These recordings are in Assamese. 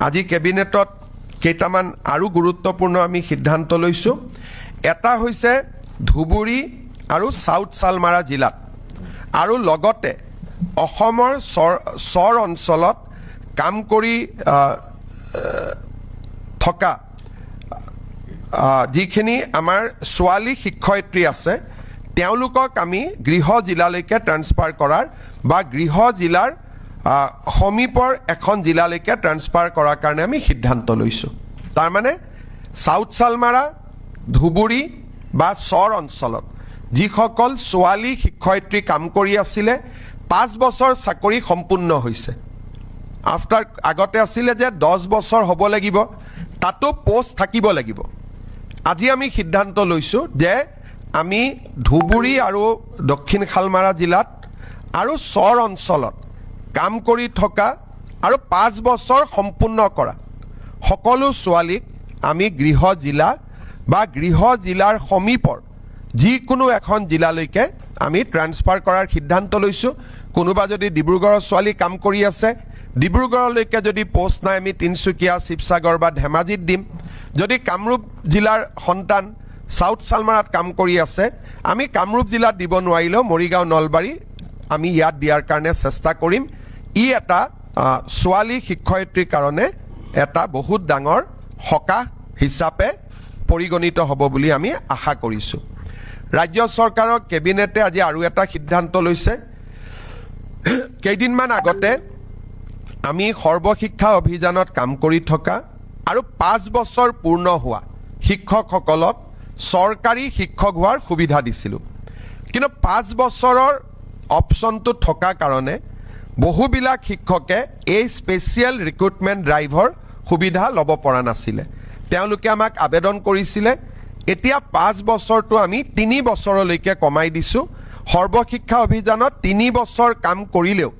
আজি কেবিনেটত কেইটামান আৰু গুৰুত্বপূৰ্ণ আমি সিদ্ধান্ত লৈছোঁ। এটা হৈছে ধুবুৰী আৰু সাউথ সালমাৰা জিলাত আৰু লগতে অসমৰ চৰ অঞ্চলত কাম কৰি থকা যিখিনি আমাৰ ছোৱালী শিক্ষয়িত্ৰী আছে তেওঁলোকক আমি গৃহ জিলালৈকে ট্ৰান্সফাৰ কৰাৰ বা গৃহ জিলাৰ সমীপৰ এখন জিলালৈকে ট্ৰান্সফাৰ কৰাৰ কাৰণে আমি সিদ্ধান্ত লৈছোঁ। তাৰমানে সাউথ সালমাৰা ধুবুৰী বা চৰ অঞ্চলত যিসকল ছোৱালী শিক্ষয়িত্ৰী কাম কৰি আছিলে 5 বছৰ চাকৰি সম্পূৰ্ণ হৈছে। আগতে আছিলে যে 10 বছৰ হ'ব লাগিব, তাতো পোষ্ট থাকিব লাগিব। আজি আমি সিদ্ধান্ত লৈছোঁ যে আমি ধুবুৰী আৰু দক্ষিণ শালমাৰা জিলাত আৰু চৰ অঞ্চলত কাম কৰি থকা আৰু 5 বছৰ সম্পূৰ্ণ কৰা সকলো ছোৱালীক আমি গৃহ জিলা বা গৃহ জিলাৰ সমীপৰ যিকোনো এখন জিলালৈকে আমি ট্ৰান্সফাৰ কৰাৰ সিদ্ধান্ত লৈছোঁ। কোনোবা যদি ডিব্ৰুগড়ৰ ছোৱালী কাম কৰি আছে, ডিব্ৰুগড়লৈকে যদি পোষ্ট নাই আমি তিনিচুকীয়া, শিৱসাগৰ বা ধেমাজিত দিম। যদি কামৰূপ জিলাৰ সন্তান সাউথ সালমাৰাত কাম কৰি আছে, আমি কামৰূপ জিলাত দিব নোৱাৰিলেও মৰিগাঁও, নলবাৰী আমি ইয়াত দিয়াৰ কাৰণে চেষ্টা কৰিম। ই এটা ছোৱালী শিক্ষয়িত্ৰীৰ কাৰণে এটা বহুত ডাঙৰ সকাহ হিচাপে পৰিগণিত হ'ব বুলি আমি আশা কৰিছোঁ। ৰাজ্য চৰকাৰৰ কেবিনেটে আজি আৰু এটা সিদ্ধান্ত লৈছে। কেইদিনমান আগতে আমি সৰ্বশিক্ষা অভিযানত কাম কৰি থকা আৰু 5 বছৰ পূৰ্ণ হোৱা শিক্ষকসকলক চৰকাৰী শিক্ষক হোৱাৰ সুবিধা দিছিলোঁ। কিন্তু 5 বছৰৰ অপশ্যনটো থকা কাৰণে বহুবিলাক শিক্ষকে এই স্পেচিয়েল ৰিক্ৰুটমেণ্ট ড্ৰাইভৰ সুবিধা ল'ব পৰা নাছিলে। তেওঁলোকে আমাক আবেদন কৰিছিলে। এতিয়া 5 বছৰটো আমি 3 বছৰলৈকে কমাই দিছোঁ। সৰ্বশিক্ষা অভিযানত 3 বছৰ কাম কৰিলেও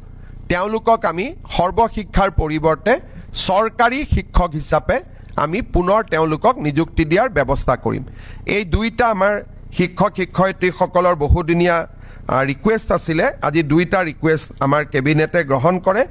তেওঁলোকক আমি সৰ্বশিক্ষাৰ পৰিৱৰ্তে চৰকাৰী শিক্ষক হিচাপে আমি পুনৰ তেওঁলোকক নিযুক্তি দিয়াৰ ব্যৱস্থা কৰিম। এই দুইটা আমাৰ শিক্ষক শিক্ষয়িত্ৰীসকলৰ বহুদিনীয়া ৰিকুৱেষ্ট আছিলে। আজি দুইটা ৰিকুৱেষ্ট আমাৰ কেবিনেটে গ্ৰহণ কৰে।